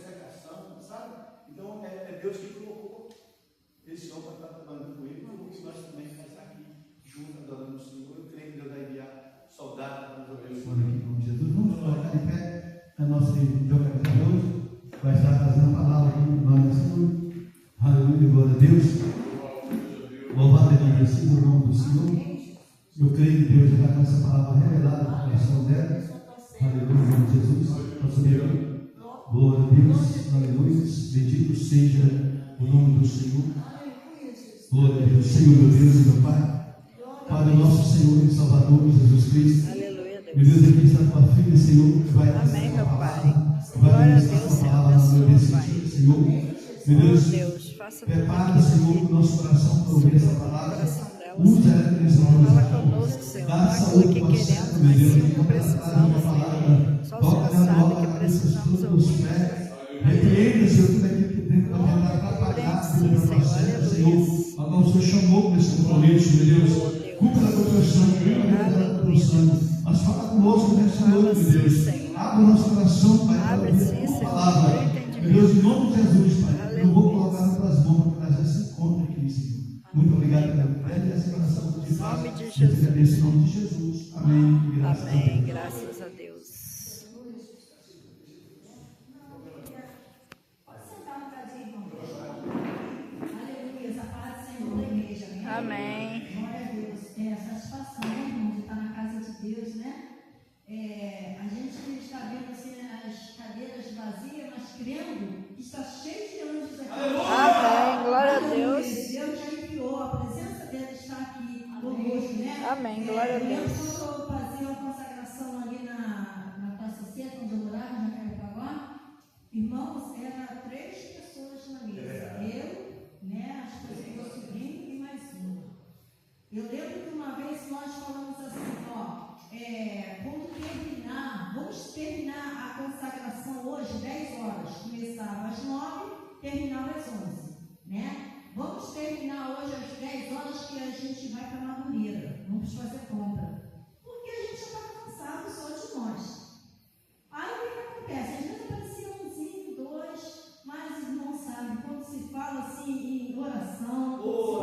consagração, sabe? Então é Deus que colocou esse homem para estar trabalhando com ele, como que nós também fazemos aqui, junto, adorando o Senhor. Eu creio que Deus vai enviar soldados para nos abençoar aqui, em nome de Jesus. Vamos colocar de pé a nossa jogadora de hoje, vai estar trazendo a palavra aqui no nome do Senhor. Aleluia, glória a Deus. Louvado seja o nome do Senhor. Eu creio que Deus já está com essa palavra revelada no coração dela. Aleluia, em nome de Jesus. Nosso Deus. Glória a Deus. Aleluia. Bendito seja o nome do Senhor. Glória a Deus. Senhor, meu Deus e meu Pai. Pai, nosso Senhor e Salvador Jesus Cristo. Aleluia, Deus. Meu Deus, aqui está a tua filha, Senhor. Que vai amém, meu Pai. Glória a Deus, Senhor. Abençoa, Pai. Senhor. Meu Deus, faça prepara, Senhor, o nosso coração para ouvir essa palavra. Usa ela nessa Fala conosco, Senhor. Não é aquilo que queremos, mas sim o que precisamos, Senhor. Só o Senhor sabe que precisamos ouvir. Repreenda, Senhor, tudo aquilo que tem para tentar atrapalhar, Senhor. Agora o Senhor chamou para esse compromisso, meu Deus. Cumpra a tua sangue, mas fala conosco nessa noite, meu Deus. Abre o nosso coração, Pai, para ouvir a tua palavra. Meu Deus, em nome de Jesus, Pai, eu vou colocar nas tuas mãos para que nós se encontrem aqui, Senhor. Muito obrigado pelo pé e essa oração de paz. Em nome de Jesus. Em nome de Jesus. Amém. Amém. Graças a Deus. Pode sentar um bocadinho, irmão. Aleluia. Essa paz do Senhor da igreja. Amém. Glória a Deus. É satisfação, irmão, de estar na casa de Deus, né? A gente está vendo assim as cadeiras vazias, mas crendo que está cheio de anjos aqui. Amém. Glória a Deus. Deus já enviou, a presença dele está aqui conosco, né? Amém. Glória a Deus. Quando eu fazia uma consagração ali na Praça Seca, onde eu morava, na Carapaguá, irmãos, eram 3 pessoas na mesa. Eu, né, as pessoas do meu sobrinho e mais uma. Eu lembro que uma vez nós falamos assim, vamos terminar a consagração hoje, 10 horas. Começava às 9, terminava às 11, né? Vamos terminar hoje às 10 horas que a gente vai para Madureira. Vamos fazer compra. Porque a gente já está cansado só de nós. Aí o que acontece? Às vezes aparecia umzinho, 2, mas irmão sabe, quando se fala assim em oração,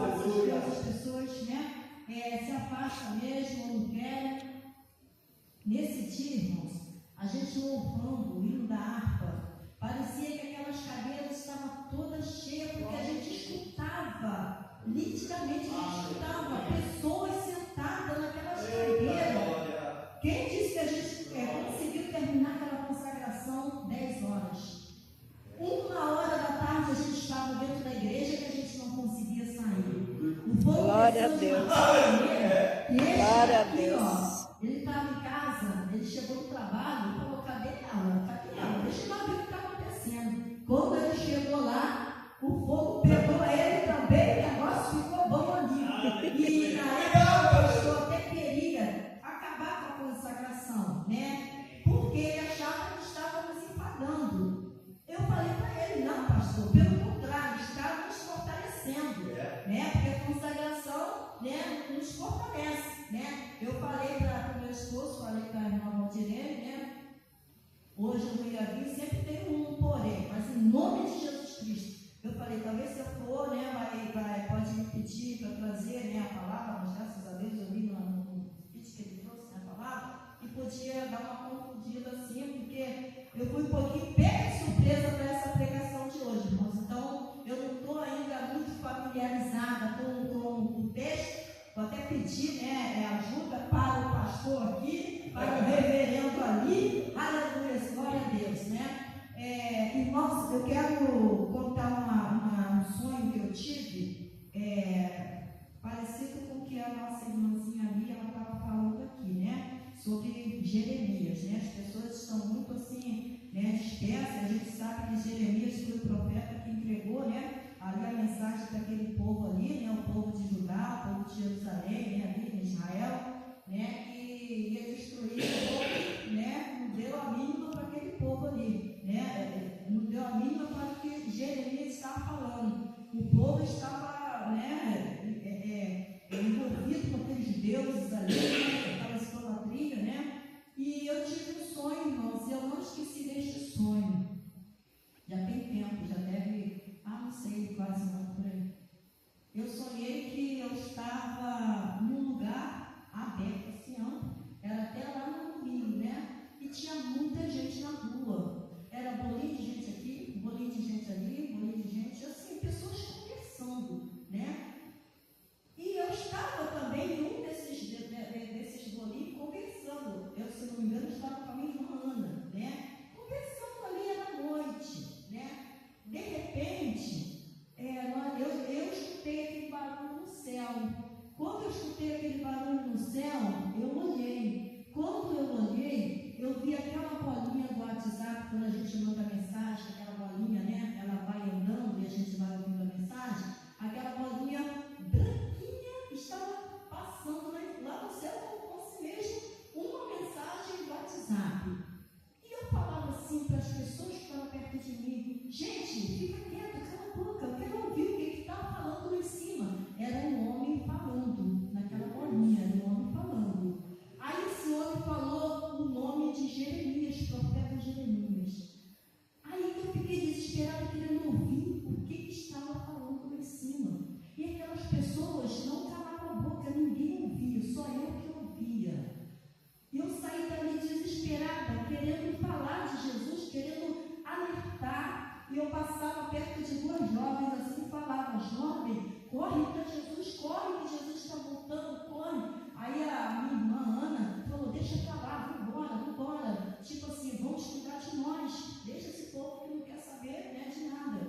as pessoas, né? Se afasta mesmo, ou não querem. Nesse dia, irmãos, a gente louvando o hino da harpa, parecia que aquelas cadeiras estavam todas cheias, porque a gente escutava, nitidamente a gente escutava pessoas sentadas naquelas cadeiras. Quem disse que a gente conseguiu terminar aquela consagração 10 horas? 1h da tarde a gente estava dentro da igreja que a gente não conseguia sair. Glória a Deus. Glória a Deus. Ele estava em casa, ele chegou do trabalho e falou: cadê ela? Cadê ela? Deixa eu lá ver o que está acontecendo. Quando ele chegou lá, o fogo pegou ele também, o negócio ficou bom ali. E na época o pastor até queria acabar com a consagração, né? Porque ele achava que estávamos enfadando. Eu falei para ele: não, pastor, pelo contrário, está nos fortalecendo, né? Porque a consagração, né, nos fortalece, né? Eu falei para o meu esposo, falei para a irmã Valdirene, né? Hoje eu não ia vir, sempre tem um porém, mas em nome de Jesus Cristo. Eu falei: talvez se eu for, né, pode me pedir para trazer, né, a palavra, mas graças a Deus eu li no vídeo que ele trouxe, né, a palavra, e podia dar uma confundida assim, porque eu fui um pouquinho pega de surpresa para essa pregação de hoje, irmãos. Então, eu não estou ainda muito familiarizada com o texto. Vou até pedir, né, ajuda para o pastor aqui, para o reverendo ali. Aleluia, glória a Deus, né? Irmãos, eu quero contar um sonho que eu tive, parecido com o que a nossa irmãzinha ali, ela estava falando aqui, né? Sobre Jeremias, né? As pessoas estão muito assim, né, dispersas. A gente sabe que Jeremias foi o profeta que entregou, né, ali a mensagem para aquele povo ali, né, o povo de Judá, o povo de Jerusalém, né, ali em Israel, né, que ia destruir o povo, né, não deu a mínima para aquele povo ali, né, não deu a mínima para o que Jeremias estava falando. O povo estava, né, envolvido com aqueles deuses ali, né, aquela idolatria, né, e eu tive um sonho, irmãos, e eu não esqueci deste sonho. Já muita gente na rua. Era bolinho de gente aqui, bolinho de gente ali, bolinho de gente, assim, pessoas conversando, né? E eu estava também em um desses bolinhos conversando. Eu, se não me engano, estava com a minha irmã Ana, né? Conversando ali, era noite, né? De repente, eu escutei aquele barulho no céu. Quando eu escutei aquele barulho no céu, eu olhei. Quando eu olhei, eu vi aquela bolinha do WhatsApp, quando a gente manda mensagem, aquela bolinha, né? Ela vai andando e a gente vai ouvindo a mensagem. Aquela bolinha branquinha estava passando lá no céu, como fosse mesmo uma mensagem do WhatsApp. E eu falava assim para as pessoas que estavam perto de mim: gente, fica quieto, cala a boca, eu quero ouvir o que estava falando lá em cima. Era um homem falando, naquela bolinha, era um homem falando. Aí esse homem falou o nome de Jeremias, profeta Jeremias. Aí eu fiquei desesperada, querendo ouvir o que estava falando lá em cima. E aquelas pessoas não calavam a boca, ninguém ouvia, só eu que ouvia. E eu saí dali desesperada, querendo falar de Jesus, querendo alertar. E eu passava perto de duas jovens assim e falava: jovem, corre para Jesus, corre que Jesus está voltando, corre. Aí a minha irmã Ana falou: deixa para lá, vambora. Tipo assim, vamos cuidar de nós, deixa esse povo que não quer saber, né, de nada.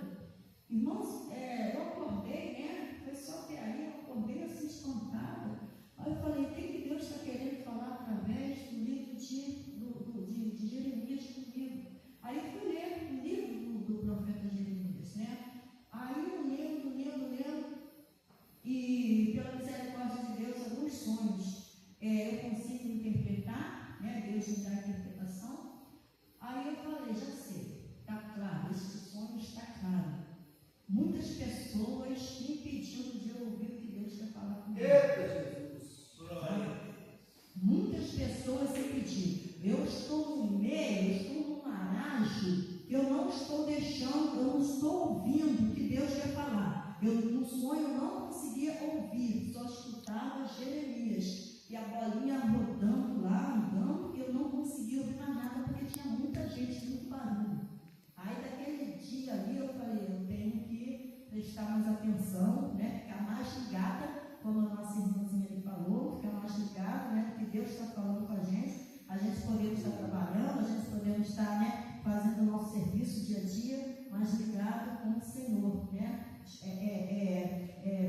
Irmãos, eu acordei, né, foi só que aí eu acordei assim espantada. Aí eu falei: o que Deus está querendo falar através do livro de Jeremias comigo? Aí eu fui ler o livro do profeta Jeremias, né? Aí eu lendo, e pela misericórdia de Deus, alguns sonhos eu consigo interpretar, né? Deus me dá a interpretação. Aí eu falei: já sei, está claro, esse sonho está claro. Muitas pessoas me pedindo de eu ouvir o que Deus quer falar comigo. Eita, Jesus! Muitas pessoas me pedindo. Eu estou no meio, eu estou num marasmo, eu não estou deixando, eu não estou ouvindo o que Deus quer falar. Eu, no sonho, eu não conseguia ouvir, só escutava Jeremias. E a bolinha rodando lá, andando, eu não conseguia ouvir mais nada, porque tinha muita gente, muito barulho. Aí, daquele dia ali, eu falei: eu tenho que prestar mais atenção, né? Ficar mais ligada, como a nossa irmãzinha ali falou, ficar mais ligada, né? Porque Deus está falando com a gente podemos estar trabalhando, a gente podemos estar, né, fazendo o nosso serviço dia a dia, mas ligado com o Senhor, né?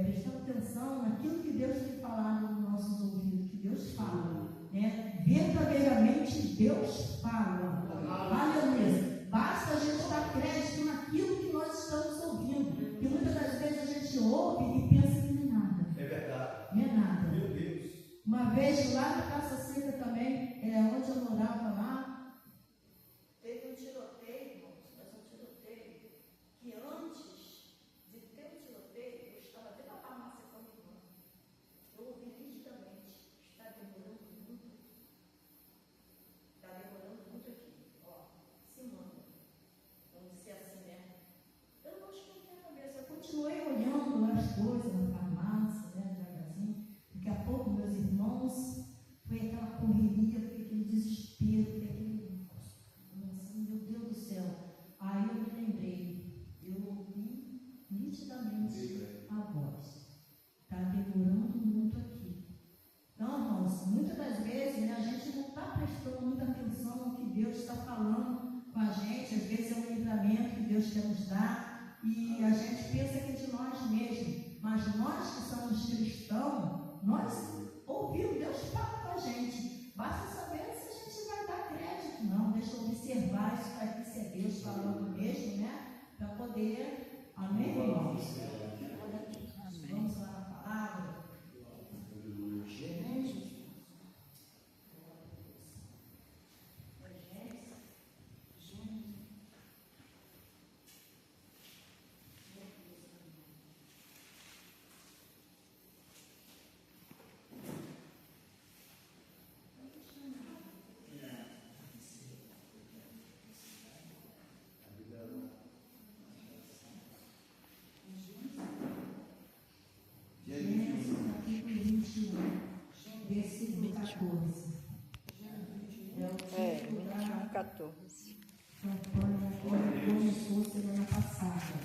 Prestando atenção naquilo que Deus tem falado nos nossos ouvidos, que Deus fala, né? Verdadeiramente Deus fala. Aleluia. Basta a gente dar crédito naquilo que nós estamos ouvindo, porque muitas das vezes a gente ouve e pensa que não é nada. É verdade. Não é nada. Meu Deus. Uma vez lá na Praça Seca também, onde eu morava lá, teve um tiroteio, irmãos, mas um tiroteio que antes de ter o tiroteio, eu estava dentro da farmácia com a minha irmã. Eu ouvi nitidamente: está demorando muito. Está demorando muito aqui. Ó, se manda. Vamos ser assim, né? Eu não esquentei a cabeça, eu continuei olhando as coisas na farmácia, né, devagarzinho. Daqui a pouco, meus irmãos, foi aquela correria, foi aquele desespero, foi aquele, assim, meu Deus do céu. Aí eu me lembrei, eu ouvi nitidamente a voz: está demorando muito aqui. Então, irmãos, muitas das vezes, né, a gente não está prestando muita atenção no que Deus está falando com a gente. Às vezes é um livramento que Deus quer nos dar e a gente pensa que é de nós mesmos. Mas nós que somos cristãos, nós ouvimos, Deus fala com a gente. Basta saber se a gente vai dar crédito. Não, deixa eu observar isso aqui, se é Deus falando mesmo, né? Para poder, amém, irmãos? Vamos lá na palavra. 14. Campanha agora começou semana passada.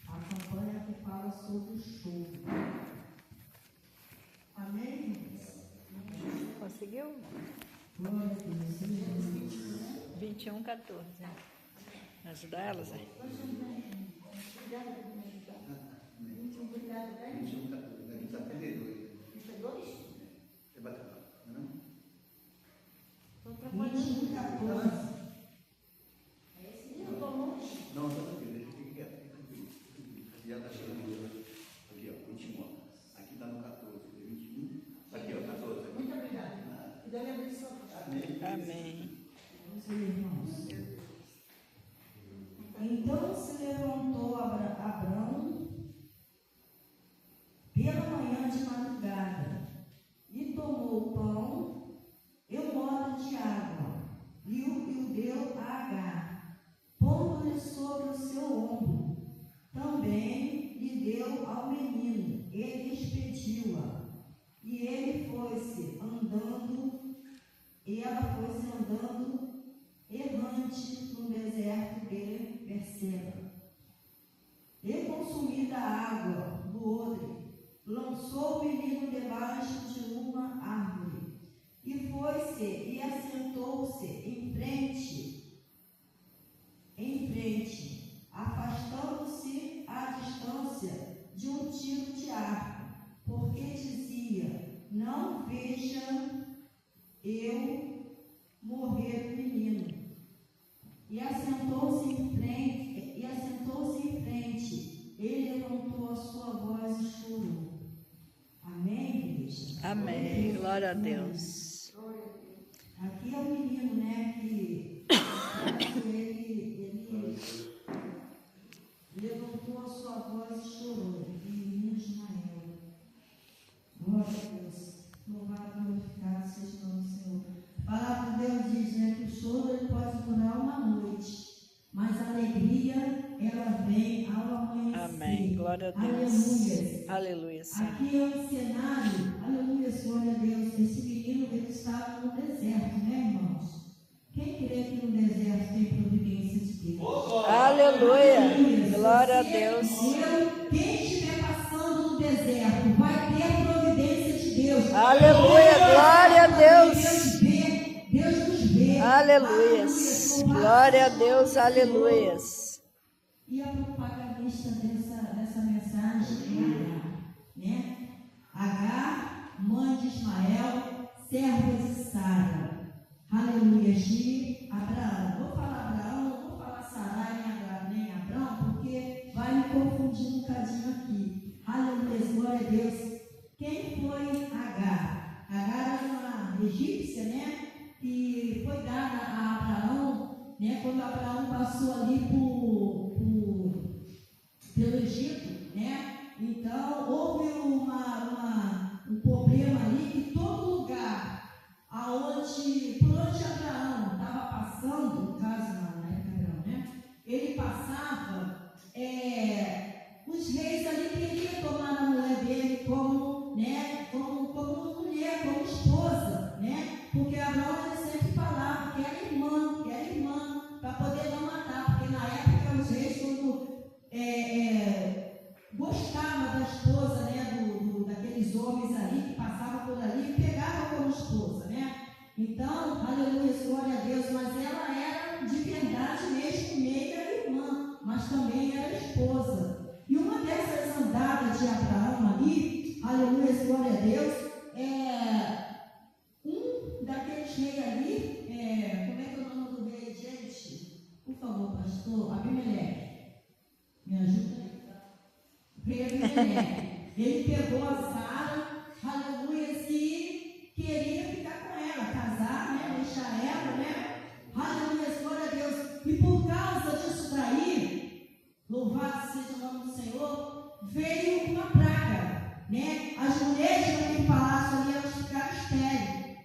A campanha que fala sobre o choro. Amém, irmãos? Conseguiu? Glória a Deus. 21, 14. Ajudar elas, né? 21, 14. Daqui está 32. É batata, não? 21, 14. Não, só aqui, deixa eu ficar quieto. Já está chegando. Aqui, ó, 21. Aqui está no 14, 21. Aqui, ó, 14. Muito obrigada. Que Deus lhe abençoe. Amém. Vamos ver, irmãos. Então se levantou Abrão pela manhã de madrugada e tomou o pão e o modo de água e o deu a Agar, pondo-lhe sobre o seu ombro. Também lhe deu ao menino, ele expediu-a. E ele foi-se andando, e ela foi-se andando errante no deserto de Berseba. E consumida a água do odre, lançou o menino debaixo de uma árvore, e foi-se e assentou-se em frente, afastando-se à distância de um tiro de arco, porque dizia: não veja eu morrer o menino. E assentou-se em frente, ele levantou a sua voz e chorou. Amém, igreja? Amém. Glória a Deus. Aqui é o menino, né, que ele levantou a sua voz e chorou. O menino Ismael. Glória a Deus. Louvado, glorificado seja o nome do Senhor. A palavra de Deus diz, né, que o choro ele pode durar uma noite, mas a alegria ela vem ao amanhecer. Amém. Glória a Deus. Aleluia. Aleluia, Senhor. Aqui é um cenário, aleluia, glória a Deus. Esse menino ele estava no deserto, né, irmãos? Quem crê que no deserto tem providência de Deus? Aleluia. Glória a Deus. Quem estiver passando no deserto vai ter providência de Deus. Aleluia. Glória a Deus. Deus nos vê. Aleluia. Glória a Deus. Aleluia. E a propagandista dessa mensagem é Agar, né? Agar, mãe de Ismael, serva de Sara. Aleluia, de Abraão. Vou falar Abraão, não vou falar Sarai nem Abraão, porque vai me confundir um bocadinho aqui. Aleluia, glória a Deus. Quem foi Agar? Agar era uma egípcia, né? Que foi dada a Abraão, né? Quando Abraão passou ali pelo Egito, né? Então houve um problema ali que todo lugar por onde Abraão estava passando, no caso na época de Abraão, né? Ele passava, os reis ali queriam tomar a mulher dele como mulher, como esposa, né? Porque Abraão ele sempre falava que era irmã, para poder não matar, porque na época os reis, quando gostavam da esposa, né? Daqueles homens ali que passavam por ali, pegavam como esposa, né? Então, aleluia, glória a Deus, mas ela era de verdade mesmo, meio era irmã, mas também era esposa. E uma dessas andadas de Abraão ali, aleluia, glória a Deus, um daqueles reis ali, como é que é o nome do rei, gente? Por favor, pastor, Abimeleque, me ajuda aí. O rei Abimeleque, ele pegou a Sara, aleluia, e queria ficar com ela, casar, né, deixar ela, né, aleluia, glória a Deus. E por causa disso daí, louvado seja o nome do Senhor, veio uma praga, né? As mulheres daquele palácio ali, elas ficaram estéreis.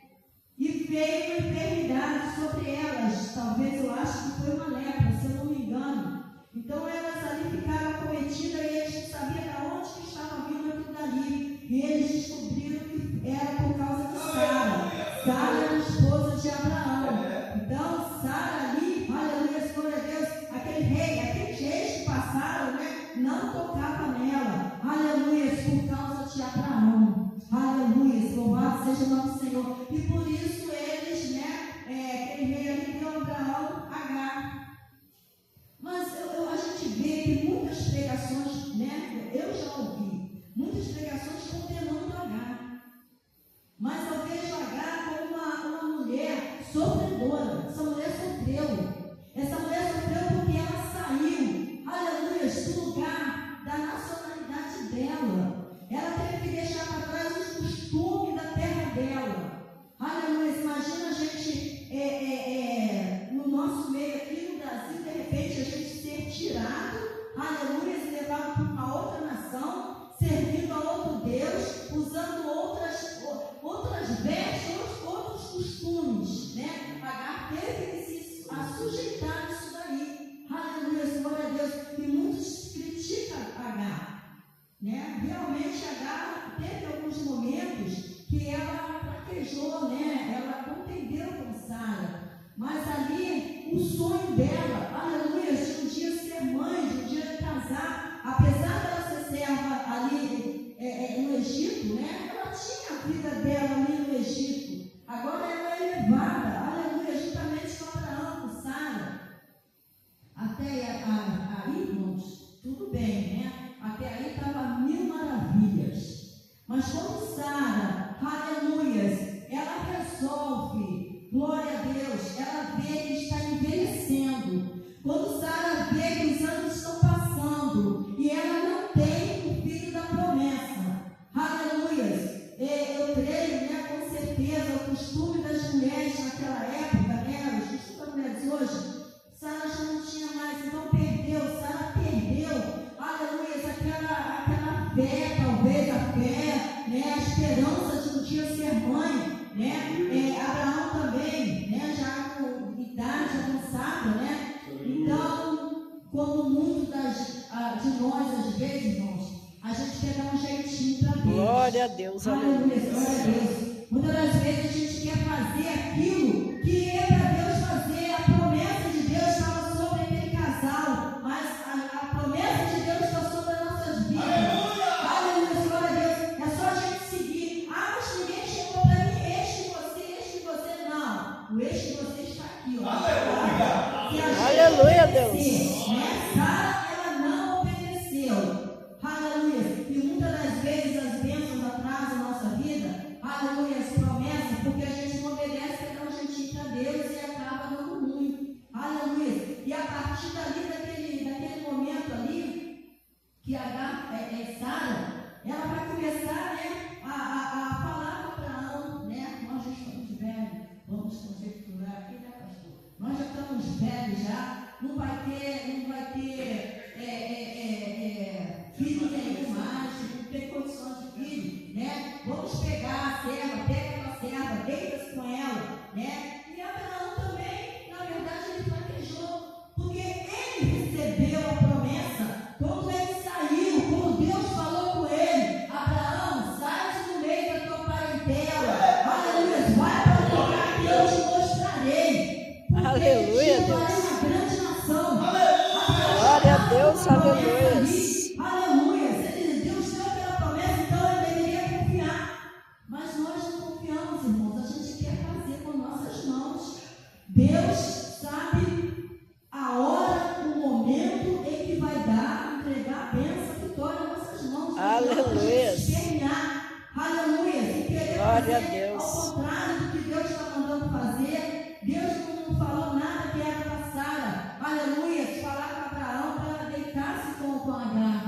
E veio uma enfermidade sobre elas. Talvez eu acho que foi uma lepra, se eu não me engano. Então elas ali ficaram acometidas e eles não sabiam de onde que estava vindo aquilo dali. E eles descobriram que era por causa de Sara. Sara era a esposa de Abraão. Então Sara ali pregações, né? Eu já ouvi muitas pregações condenando Agar. Mas eu vejo Agar como uma mulher sofredora. Essa mulher sofreu. Essa mulher sofreu porque ela saiu, aleluia, do lugar da nacionalidade dela. Ela teve que deixar para trás os costumes da terra dela. Aleluia, imagina a gente no nosso meio aqui no Brasil, de repente a gente ser tirado, aleluia, e levado para uma outra nação, servindo a outro Deus, usando outras vestes, outros costumes, né? Agar teve que se sujeitar isso daí. Aleluia, glória a Deus. E muitos criticam Agar, né? Realmente Agar teve alguns momentos que ela fraquejou, né? Ela contendeu com Sara. Mas ali, o sonho dela, aleluia, de um dia ser mãe, de um dia casar, apesar dela ser serva ali no Egito, né? Ela tinha a vida dela ali no Egito. Agora ela é levada, aleluia, juntamente com Abraão, com Sara. Até aí, irmãos, tudo bem, né? Até aí estava 1000 maravilhas. Mas quando Sara, aleluia, ela resolve, glória a Deus, ela vê que está envelhecendo. Quando Sara vê que os anos estão passando e ela não tem o filho da promessa, aleluia, eu creio, né, com certeza, o costume das mulheres naquela época, né, os costumes das mulheres hoje, Sara já não tinha mais, então Sara perdeu, aleluia, aquela fé, talvez a fé, né, a esperança de um dia ser mãe, né, Abraão também, né, já com idade avançada, né, então, como muitos de nós, às vezes, irmãos, a gente quer dar um jeitinho para Deus. Glória a Deus, aleluia, aleluia. glória a Deus. Muitas das vezes a gente quer fazer aquilo que é para Deus fazer. A promessa de Deus estava sobre aquele casal, mas a promessa de Deus está sobre as nossas vidas. Aleluia, glória a Deus. É só a gente seguir. Mas ninguém chegou para mim, este você, não. O este de você está aqui, ó. Aleluia, Deus. Né? Sara, ela não obedeceu. Aleluia. E muitas das vezes as bênçãos atrasam a nossa vida. Aleluia, as promessas, porque a gente não obedece, quer dar um jeitinho para Deus e acaba dando ruim. Aleluia. E a partir dali, daquele momento ali, que Sara, ela vai começar, né, a falar para Abraão, né? Nós já estamos velhos, vamos conjecturar aqui, né, pastor? Nós já estamos velhos já, não vai ter filho nenhum mais, não tem condição de filho, né? Vamos pegar a serva, pega a serva, deita-se com ela, né? E Abraão também, na verdade, ele fraquejou, porque ele recebeu a promessa quando ele saiu, quando Deus falou com ele: Abraão, sai do meio da tua parentela, aleluia, vai para o lugar que eu te mostrarei. Aleluia, Deus. Uma grande nação. Glória a Deus, aleluia. Aleluia. Se Deus deu aquela promessa, então ele deveria confiar. Mas nós não confiamos, irmãos. A gente quer fazer com nossas mãos. Deus sabe a hora, o momento em que vai entregar a bênção que torna nossas mãos. Aleluia. Aleluia. Se querer Glória a fazer Deus. ao contrário do que Deus está mandando fazer, Deus não falou nada que era para Sara. Aleluia. Falar com Abraão para deitar-se com Agar.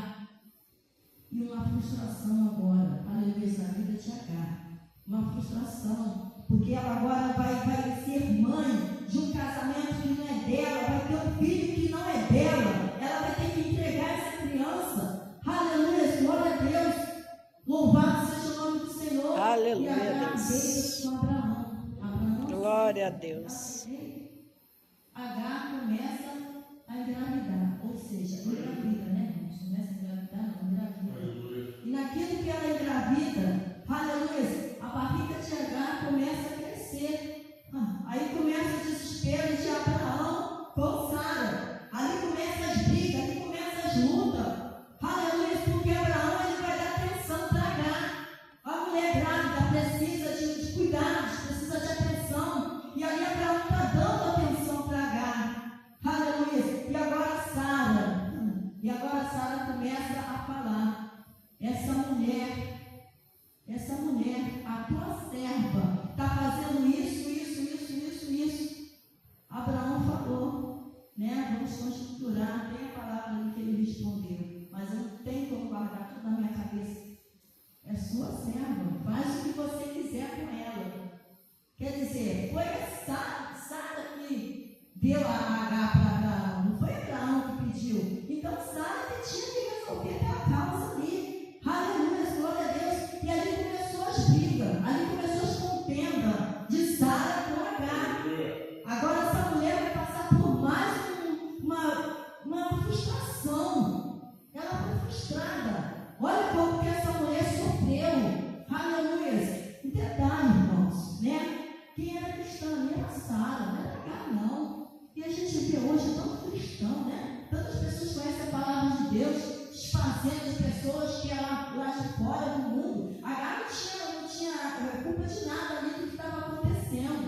mulher, a tua serva, está fazendo isso. Abraão falou, né? Vamos conjecturar, tem a palavra ali que ele respondeu, mas eu não tenho como guardar tudo na minha cabeça. É sua serva, faz o que você quiser com ela. Quer dizer, foi a Sara que deu a Agar para Abraão, não foi Abraão que pediu. Então Sara que tinha que resolver a causa ali. Aleluia, glória a Deus. E ali começou as brigas, ali começou as contendas de Sara com Agar. Agora essa mulher vai passar por mais uma frustração. Ela foi frustrada. Olha como que essa mulher sofreu. Aleluia. Um detalhe, irmãos, né? Quem era cristã ali era Sara, não era Agar, não. E a gente vê hoje tanto cristão, né? Tantas pessoas conhecem a palavra de Deus, desfazendo as pessoas que eram lá de fora do mundo. Agar não tinha culpa de nada ali do que estava acontecendo.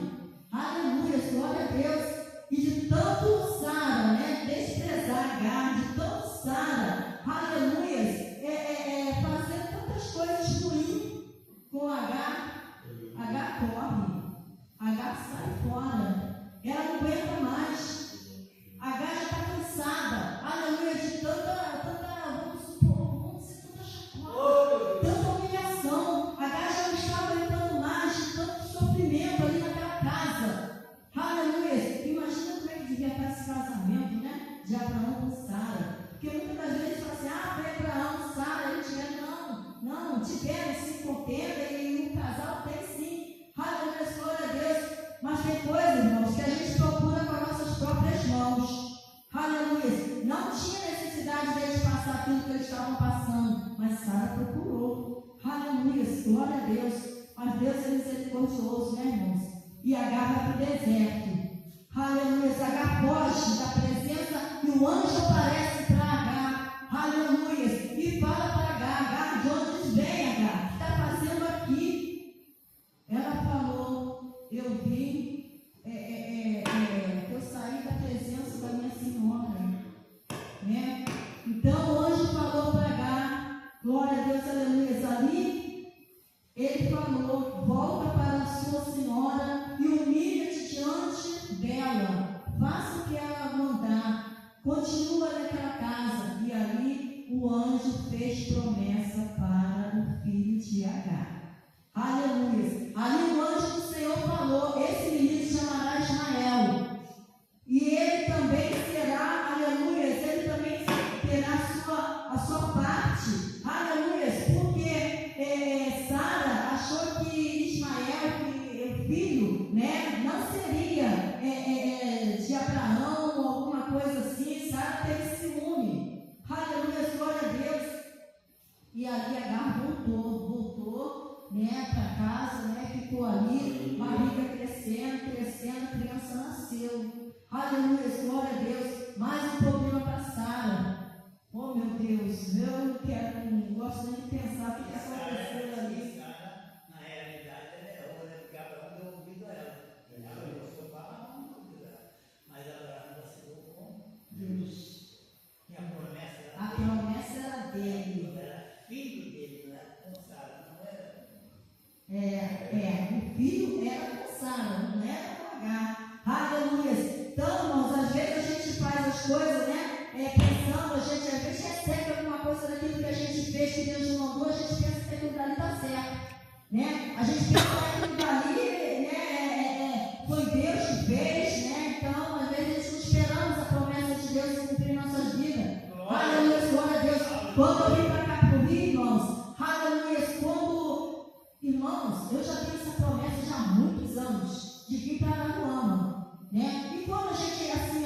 Aleluia, glória a Deus. E de tanto Sara, né, desprezar Agar, de tanto Sara, aleluia, fazer tantas coisas ruins com Agar, Agar corre, Agar sai fora, ela não aguenta mais, Agar já está cansada, aleluia, de vamos dizer, tanta chacota, tanta humilhação. Agar já não está aguentando mais de tanto sofrimento ali naquela casa. Aleluia! Imagina como é que devia estar esse casamento, né? De Abraão com Sara. Porque muitas das vezes fala assim, foi Abraão, Sara, eles tiveram, não, tiveram sim contenda e o casal tem sim. Aleluia, glória a Deus. Mas tem coisa, irmãos, que a gente procura com as nossas próprias mãos. Aleluia! Não tinha necessidade deles passar aquilo que eles estavam passando, mas Sara procurou. Aleluia, glória a Deus. Mas Deus é misericordioso, né, irmãos? E Agar vai para o deserto. Aleluia, Agar foge da presença e o anjo aparece para Agar. Aleluia, e fala para Agar, de onde vem, Agar? O que está fazendo aqui? Ela falou, eu vim, eu saí da presença da minha senhora, né? Então o anjo falou para Agar, glória a Deus, aleluia, ali ele falou, volta para a sua senhora e humilha-te diante dela, faça o que ela mandar, continua naquela casa. E ali o anjo fez promessa para o filho de Agar. Aleluia. Ali o anjo do Senhor falou, esse menino se chamará Ismael, e ele também será, aleluia, ele também terá a sua parte, aleluia, porque Sara achou que Ismael, o filho, né, não seria de Abraão ou alguma coisa assim. Sara teve ciúme, aleluia, glória a Deus. E ali Agar voltou, né, para casa, né, ficou ali, barriga crescendo, a criança nasceu. Aleluia, glória a Deus. Mais um problema para Sara. Oh meu Deus, eu não gosto nem de pensar o que aconteceu ali. Na realidade, porque Abraão deu ouvido a ela. Ela gostou para não ouvido a ela. Mas Abraão vacilou com Deus. E a promessa era dele. Era filho dele, não era com Sara, não era. O filho era com Sara, não era com Agar. Aleluia. Então, irmãos, às vezes a gente faz as coisas, né? Pensando, a gente às vezes recebe alguma coisa daquilo que a gente fez, que Deus nos mandou, a gente pensa que aquilo dali está certo, né? A gente pensa que aquilo dali, né, foi Deus que fez, né? Então, às vezes a gente não esperamos a promessa de Deus se cumprir em nossas vidas. Aleluia, glória a Deus. Quando eu vim para cá para o Rio, irmãos, aleluia, irmãos, eu já tenho essa promessa já há muitos anos, de vir para Araruama, né? E quando a gente, assim,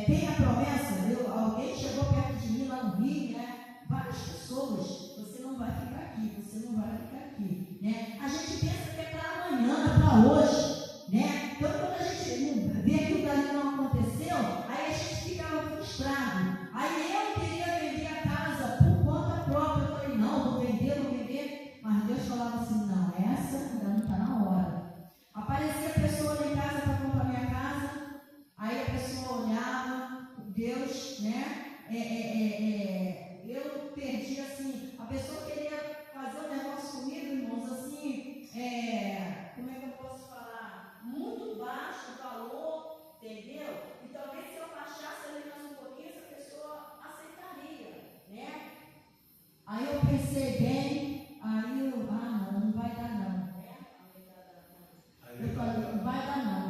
tem a promessa, alguém chegou perto de mim lá no Rio, né? Várias pessoas, você não vai ficar aqui, né? A gente pensa que é para amanhã, para hoje, né? Então quando a gente vê que o dali não aconteceu, aí a gente fica frustrado. Aí eu queria vender a casa por conta própria, eu falei, não, vou vender, mas Deus falava assim, não, essa ainda não está na hora. Aparecia a pessoa lá em casa para comprar minha casa, aí a pessoa olhava, Deus, né? Eu perdi assim a pessoa queria fazer um negócio comigo, irmãos, assim, como é que eu posso falar? Muito baixo o valor, entendeu? E talvez se eu baixasse ali mais um pouquinho, essa pessoa aceitaria, né? Aí eu pensei bem, aí eu, não vai dar não, né? Eu falei, não vai dar não.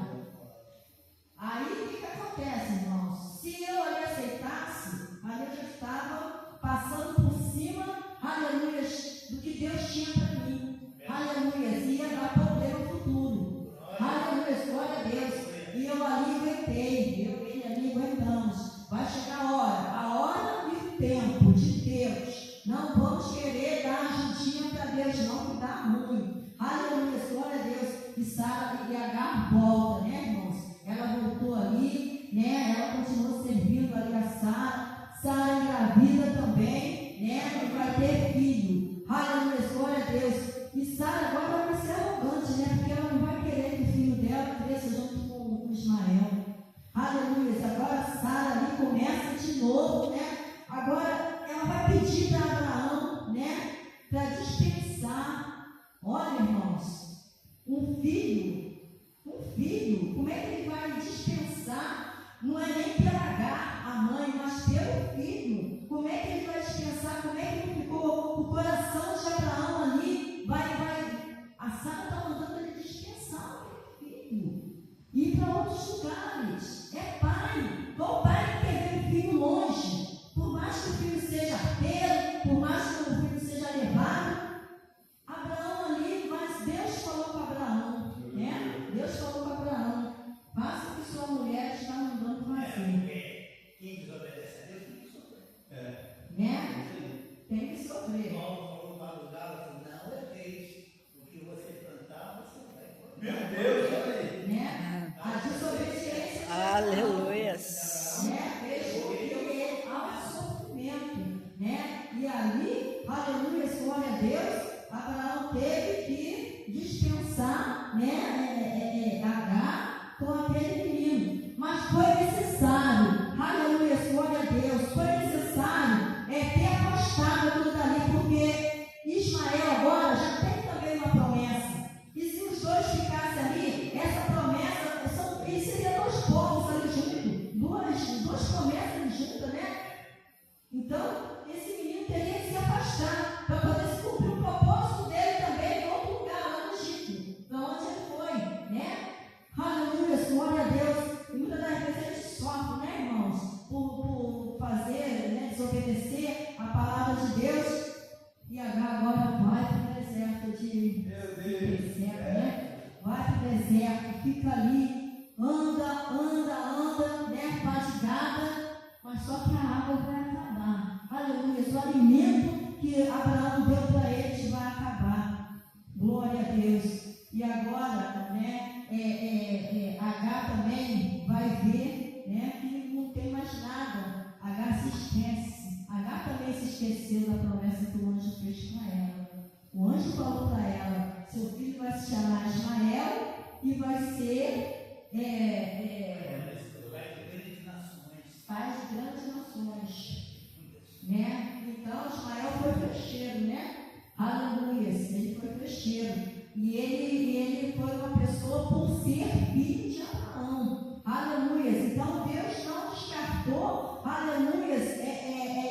Aí o que acontece, irmãos? Se eu ali aceitasse, aí eu já estava passando por cima, aleluia, do que Deus tinha para mim. Aleluia, ia dar problema no futuro. Aleluia, glória a Deus. E eu ali aguentei, eu e ele ali aguentamos. Vai chegar a hora e o tempo de Deus. Não vamos querer dar ajudinha para Deus, não, que dá ruim. Aleluia, glória a Deus. E Sara e Agar volta, né, irmãos? Ela voltou ali, né? Ela continuou servindo ali a Sara. Sara engravida também, né? E vai ter filho. Aleluia, glória a Deus. E Sara agora vai ser arrogante, né? Porque ela não vai querer que o filho dela cresça junto com Ismael. Aleluia. Agora Sara ali começa de novo, né? Agora ela vai pedir para Abraão, né? Para dispensar. Olha, irmãos, um filho, como é que ele vai dispensar? Não é nem para Agar, a mãe, mas pelo filho. Como é que ele vai dispensar? Como é que ficou o coração de Abraão ali? A Sara está mandando ele dispensar o filho. Ir para outros lugares. É pai. Qual pai que quer ver o filho longe? Por mais que o filho seja arteiro, por mais que o filho seja levado, Abraão ali, mas Deus falou para Abraão, né? Deus falou para Abraão, faça o que sua mulher está mandando fazer. Quem desobedece a Deus tem que sofrer. Né? Tem que sofrer. Paulo falou para os Gálatas, não erreis, o que você plantar, você vai colher. Meu Deus, olha aí. Né? A desobediência. Aleluia. Né? Vejo ao sofrimento, né? E ali, aleluia, glória a Deus, Abraão teve que dispensar, né? Agar com aquele menino, mas foi necessário, aleluia, glória a Deus, foi necessário ter afastado aquilo dali, porque Ismael agora já tem também uma promessa, e se os dois ficassem ali, essa promessa, e seria dois povos ali juntos, duas promessas ali juntas, né? Então, esse menino teria que se afastar para poder se cumprir o propósito dele também em outro lugar, lá no Egito, para onde ele foi, né? Aleluia, glória a Deus. E muitas das vezes a gente sofre, né, irmãos? Por fazer, né, desobedecer a palavra de Deus. E agora vai para o deserto né? Vai para o deserto, fica ali, anda, né, fatigada, mas só que a água vai acabar. Aleluia, o alimento que Abraão deu para eles vai acabar. Glória a Deus. E agora, né, Agar também vai ver, né, que não tem mais nada. Agar se esquece. Agar também se esqueceu da promessa que o anjo fez para ela. O anjo falou para ela: seu filho vai se chamar Ismael e vai ser pai de grandes nações. Né? Então Ismael foi flecheiro, né? Aleluia, ele foi flecheiro. E ele foi uma pessoa por ser filho de Abraão. Aleluia. Então Deus não descartou, aleluia,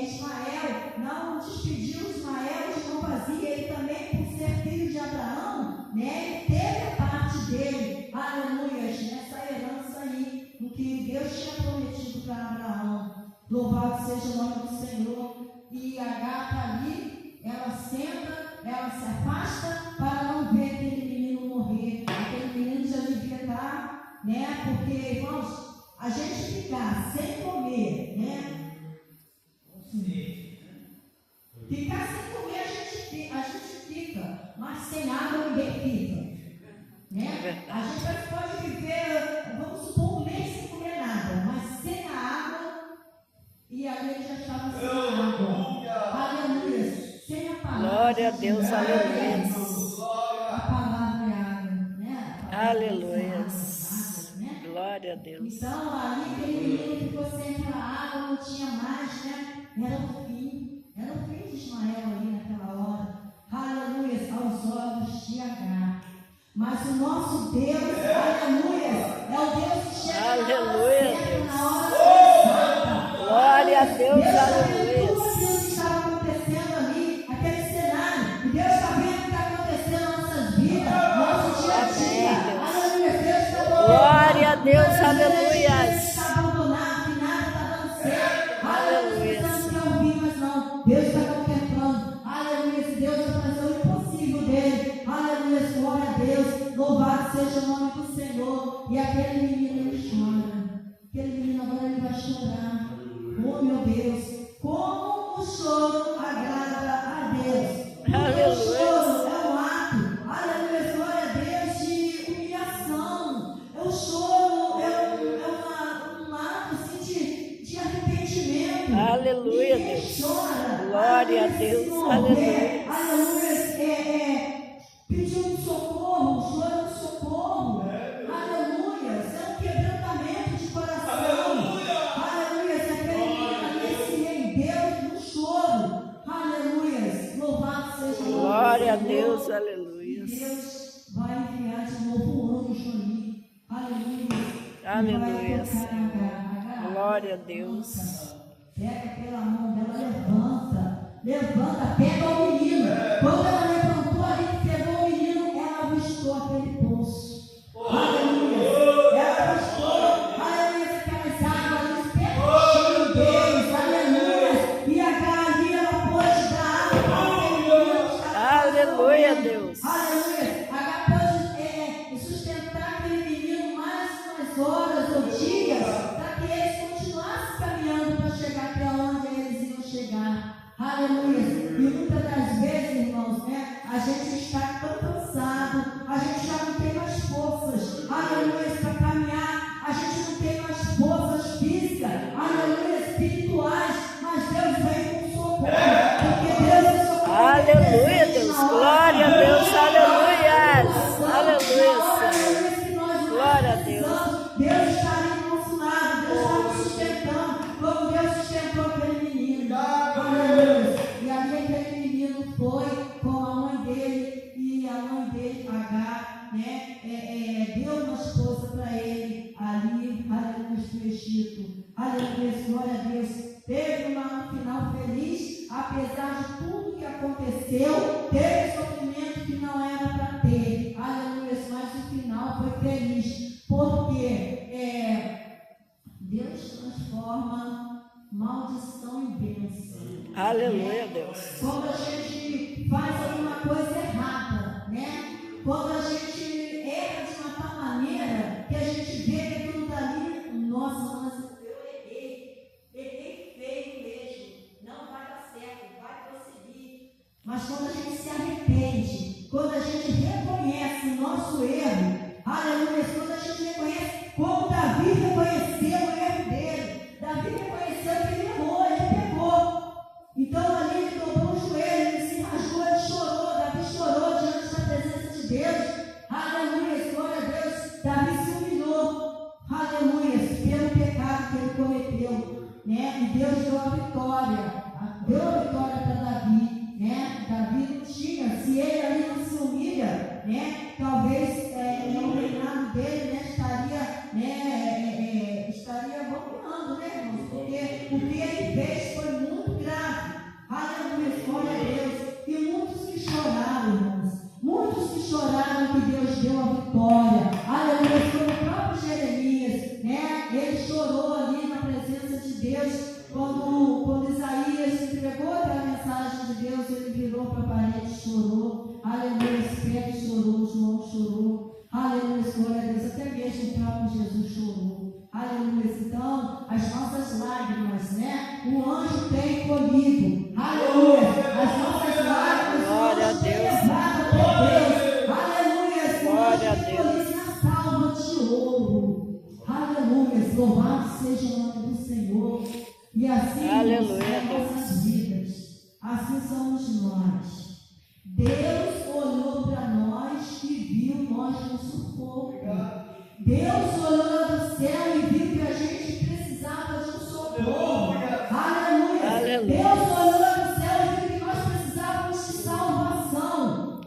Ismael, não despediu Ismael de não fazia, ele também por ser filho de Abraão, né? Ele teve a parte dele, aleluia, nessa herança aí, no que Deus tinha prometido para Abraão. Louvado seja o nome do Senhor. E Agar está ali, ela senta, ela se afasta para não ver aquele menino morrer. Aquele menino já devia estar, né? Porque, irmãos, a gente ficar sem comer, né? Ficar sem comer a gente fica, mas sem água ninguém fica. Né? A gente pode viver, vamos supor, um mês sem comer nada, mas sem a água, e ali ele já estava sem a água. Aleluia. Sem a palavra. Glória a Deus, aleluia. A palavra é água, né? Aleluia. Né? Glória a Deus. Então, ali aquele menino ficou sem aquela água, não tinha mais, né? Era o fim de Ismael ali naquela aleluia, aos olhos de Agar. Mas o nosso Deus, aleluia, é o Deus que chega Aleluia, na hora certa. Glória a Deus, Deus está aleluia. vendo tudo aquilo que estava acontecendo ali, aquele cenário. E Deus está vendo o que está acontecendo nas nossas vidas, nosso dia a dia. Aleluia, Deus está falando. Glória a Deus, aleluia. Está abandonado, que nada está dando certo. Aleluia. Não quer ouvir, mas não. Deus está contemplando. Aleluia, Deus vai fazer o impossível dele. Aleluia, glória a Deus. Louvado seja o nome do Senhor. E aquele menino ele chora. Aquele menino agora ele vai chorar. Oh meu Deus, como o choro agrada a Deus. Aleluia. O choro é um ato, aleluia, glória a Deus, de humilhação. O choro é um ato assim, de arrependimento. Aleluia, Ninguém Deus. chora. Glória a Deus, aleluia. Aleluia, pedir um socorro, um choro é um socorro. Aleluia, é um quebrantamento de coração. Aleluia, se aquele menino ali se rendeu no choro. Aleluia, louvado seja o nome do Glória a Senhor. Deus, aleluia. Deus vai enviar de novo um anjo ali. Aleluia. Aleluia, E vai tocar Senhor. Agar. Glória a Deus. Pega pela mão dela, levanta, pega o menino. Quando ela levantou ali, pegou o menino, ela avistou aquele poço. Aleluia. Ela avistou, aleluia, aquelas águas pertinho deles, aleluia. E Agar ali, ela pôde dar água para aquele menino que estava Aleluia, Deus. Aleluia. Agar pôde sustentar aquele menino mais umas horas ou dias, para que eles continuassem caminhando para chegar até onde eles iam chegar. Aleluia. E muitas das vezes, irmãos, né, a gente está tão cansado, a gente já não tem mais forças, aleluia, para caminhar, a gente não tem mais forças físicas, aleluia, espirituais, mas Deus vem com socorro, porque Deus é socorro. Aleluia, Deus. Glória a Deus, aleluia. Aleluia, Senhor. Glória a Deus. Deus está ali do nosso lado, Deus está nos sustentando, como Deus sustentou aquele menino. Aleluia. E ali aquele menino foi com a mãe dele, e a mãe dele, Agar, né, deu uma esposa para ele ali, aleluia, do Egito. Aleluia, glória a Deus. Teve um final feliz, apesar de tudo que aconteceu, teve sofrimento que não era para ter. Aleluia, mas o final foi feliz, porque Deus transforma maldição em bênção. Aleluia, Deus. Quando a gente faz alguma coisa errada, né? Quando a gente erra de uma tal maneira que a gente vê que aquilo dali, nossa, mas eu errei feio mesmo, não vai dar certo, vai prosseguir. Mas quando a gente se arrepende, quando a gente reconhece o nosso erro, aleluia, quando a gente reconhece como Davi reconheceu o erro dele, Davi reconheceu que ele errou, ele pecou. Então ali ele dobrou o joelho, ele se rasgou, ele chorou, Davi chorou diante da presença de Deus. Aleluia, glória a Deus. Davi se humilhou, aleluia, pelo pecado que ele cometeu, né? E Deus deu a vitória para Davi, né? Davi não tinha, se ele ali não se humilha, né? Talvez o reinado dele, né, estaria voltando, né, irmãos? Porque o que ele fez foi muito grave. Aleluia, glória a Deus. E muitos que choraram, irmãos. Muitos que choraram que Deus deu a vitória. Aleluia, foi o próprio Jeremias, né? Ele chorou ali na presença de Deus. Quando Isaías entregou aquela mensagem de Deus, ele virou para a parede e chorou. Aleluia, Pedro chorou, João chorou. Aleluia, glória a Deus. Até mesmo o próprio Jesus chorou. Aleluia. Então, as nossas lágrimas, né? O anjo tem colhido. Aleluia. As nossas lágrimas, Glória a o anjo tem Deus. levado até Deus. Aleluia. Glória a O anjo tem Deus. colhido na salva de ouro. Aleluia. Louvado seja o nome do Senhor. E assim, Aleluia, são nossas vidas. Assim somos nós. Deus olhou para nós e viu nós no sufoco. Deus olhou do céu e viu que a gente precisava de um socorro. Aleluia. Aleluia. Deus olhou do céu e viu que nós precisávamos de salvação.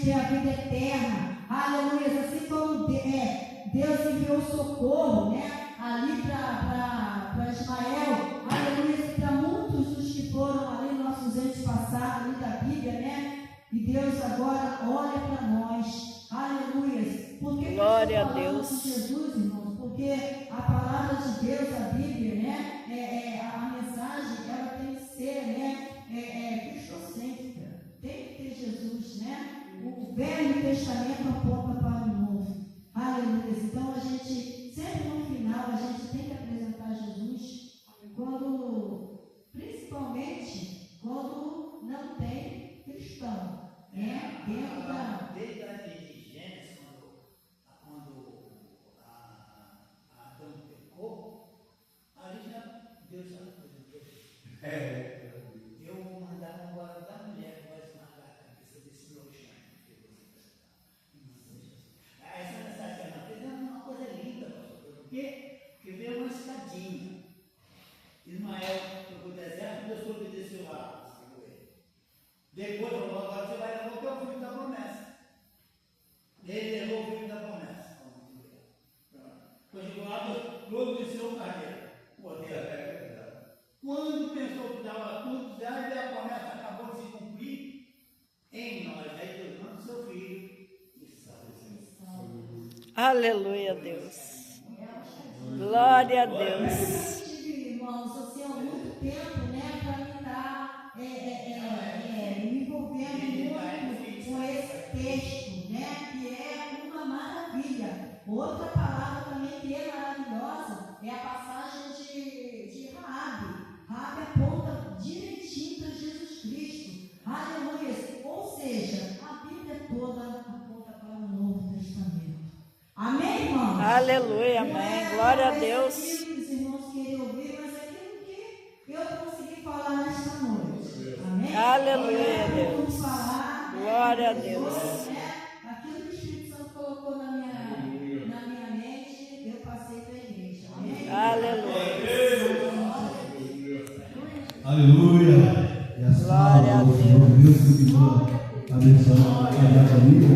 ter a vida eterna. Aleluia. Assim como Deus enviou socorro, né? Ali para Ismael. Aleluia. Para muitos dos que foram ali, nossos antepassados, ali da Bíblia, né? E Deus agora olha para nós. Aleluia. Glória a Deus. De Jesus, irmãos, porque a palavra de Deus, a Bíblia, né? A mensagem, ela tem que ser, né? Cristocêntrica. Tem que ter Jesus, né? O Velho Testamento aponta para o Novo. Aleluia. Então a gente, sempre no final, a gente tem que apresentar Jesus principalmente quando não tem cristão, né? Dentro da... Desde a de Gênesis, quando Adão pecou, ali já Deus já apresentou. Eu vou mandar agora da mulher que vai esmagar a cabeça desse nojento que você está. Essa mensagem que ela fez é uma coisa linda, pastor. Por quê? Porque veio uma escadinha. Ismael foi para o deserto e Deus obedeceu lá. Depois falou, agora você vai levar o teu filho da promessa. Ele levou o filho da promessa. Quando chegou lá, Deus obedeceu o carneiro. Quando pensou que dava tudo, e a promessa acabou de se cumprir em nós. Aí Deus manda o seu filho e salva. Aleluia, Deus. Glória a Deus. Irmãos, assim, há muito tempo, né, para me estar me envolvendo muito com esse texto, né, que é uma maravilha. Outra palavra também que é maravilhosa é a passagem de Raabe. Raabe aponta direitinho para Jesus Cristo. Aleluia. Ou seja, a Bíblia toda aponta para o Novo Testamento. Amém, irmãos? Aleluia, amém. Glória a Deus. Os irmãos querem ouvir, mas é aquilo que eu consegui falar nesta noite. Amém? Aleluia, Deus. Vamos falar, Glória a Deus. Aquilo que o Espírito Santo colocou na minha mente, eu passei para a igreja. Amém? Aleluia. Aleluia. E a Glória a Deus. Deus continua abençoando a minha família, né,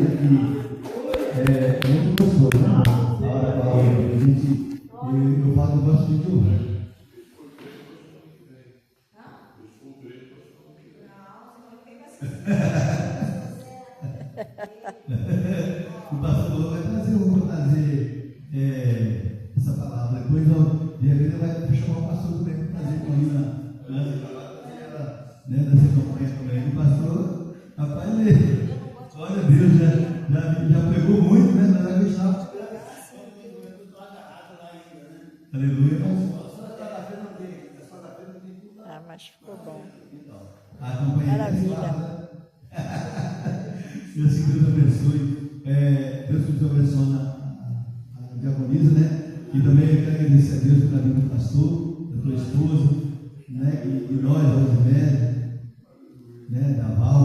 que é muito gostoso, né? A hora da palavra a gente, eu falo, eu gosto muito de ouvir. O pastor vai trazer essa palavra. Depois, de repente, ele vai chamar o pastor também para trazer comigo nessa campanha também. O pastor, rapaz, ele, olha, Deus já pegou muito, né? Mas vai deixar. Aleluia. Ah, mas ficou bom. A campanha Maravilha. Deus que Deus abençoe. Deus que Deus abençoe a diaconisa, né? E também eu quero agradecer a Deus pela vida do pastor, da tua esposa, né? E nós, Rosemary, né? Da Val,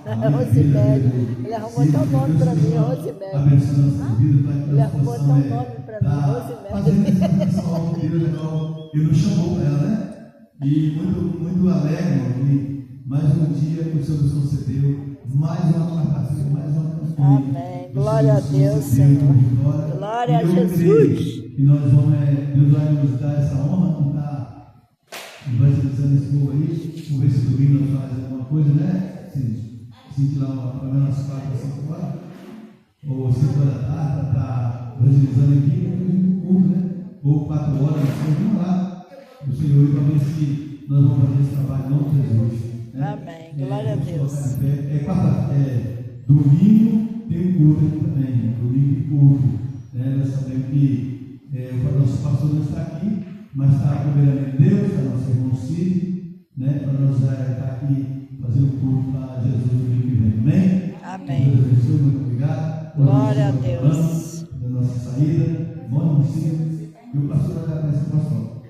Rosemary. Ele arrumou até o nome para mim, Rosemary. Abençoando a nossa vida, para que Ele arrumou até o nome para mim, Rosemary. fazendo essa obra de Deus, ele nos chamou para ela, né? E muito alegre, irmão, mais um dia que o Senhor nos concedeu, mais uma capacidade, mais uma campanha. Amém. Glória a Deus, Senhor. Glória a Jesus. E nós vamos, Deus vai nos dar essa honra de estar evangelizando esse povo aí. Vamos ver se domingo nós fazemos alguma coisa, né? Se lá pelo menos 4 a 5 horas, ou 5 horas da tarde, para estar evangelizando aqui, depois do culto, né? Ou 4 horas, vamos lá. O Senhor, e vamos ver se nós vamos fazer esse trabalho em nome de Jesus. Né? Amém. Glória a Deus. Domingo tem culto aqui também. Domingo tem culto. Né? Nós sabemos que o nosso pastor não está aqui, mas está primeiramente Deus, está nosso irmão Cid, né? Para nós estar aqui fazendo culto para Jesus no domingo que vem. Amém? Amém. Deus abençoe, muito obrigado. Glória a Deus. Da nossa saída. Bom, e o pastor vai dar essa pastor.